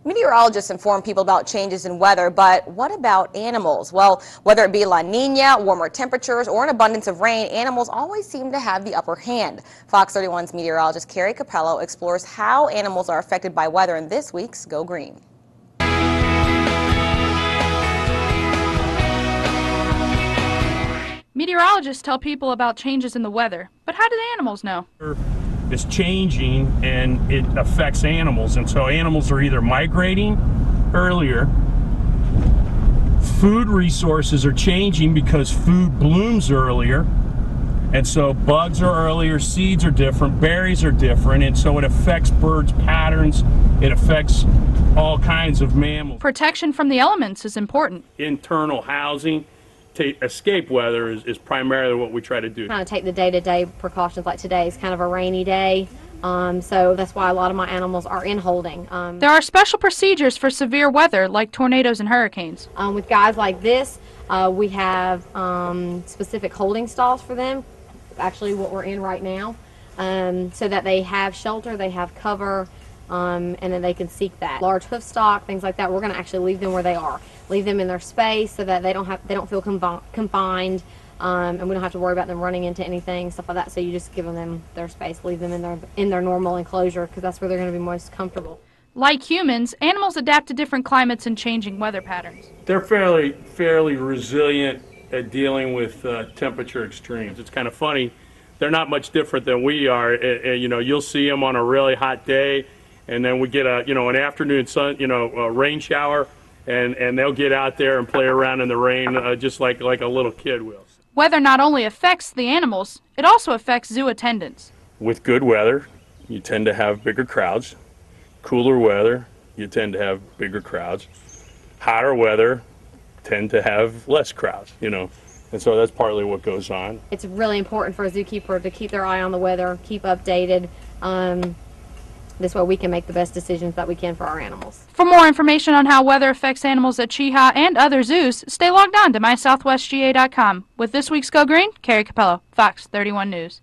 Meteorologists inform people about changes in weather, but what about animals? Well, whether it be La Nina, warmer temperatures, or an abundance of rain, animals always seem to have the upper hand. Fox 31's meteorologist Carrie Capello explores how animals are affected by weather in this week's Go Green. Meteorologists tell people about changes in the weather, but how do the animals know? Is changing and it affects animals, and so animals are either migrating earlier, food resources are changing because food blooms earlier, and so bugs are earlier, seeds are different, berries are different, and so it affects birds' patterns, it affects all kinds of mammals. Protection from the elements is important. Internal housing to escape weather is primarily what we try to do. Kind of take the day-to-day precautions, like today is kind of a rainy day, so that's why a lot of my animals are in holding. There are special procedures for severe weather like tornadoes and hurricanes. With guys like this, we have specific holding stalls for them, actually what we're in right now, so that they have shelter, they have cover, and then they can seek that. Large hoof stock, things like that, we're going to actually leave them where they are. Leave them in their space so that they don't feel confined, and we don't have to worry about them running into anything, stuff like that. So you just give them their space, leave them in their normal enclosure, because that's where they're going to be most comfortable. Like humans, animals adapt to different climates and changing weather patterns. They're fairly resilient at dealing with temperature extremes. It's kind of funny. They're not much different than we are. You know, you'll see them on a really hot day, and then we get an afternoon sun, a rain shower, and they'll get out there and play around in the rain just like a little kid will. Weather not only affects the animals, it also affects zoo attendants. With good weather, you tend to have bigger crowds. Cooler weather, you tend to have bigger crowds. Hotter weather, tend to have less crowds, and so that's partly what goes on. It's really important for a zookeeper to keep their eye on the weather, keep updated. This way we can make the best decisions that we can for our animals. For more information on how weather affects animals at Chehaw and other zoos, stay logged on to mysouthwestga.com. With this week's Go Green, Carrie Capello, Fox 31 News.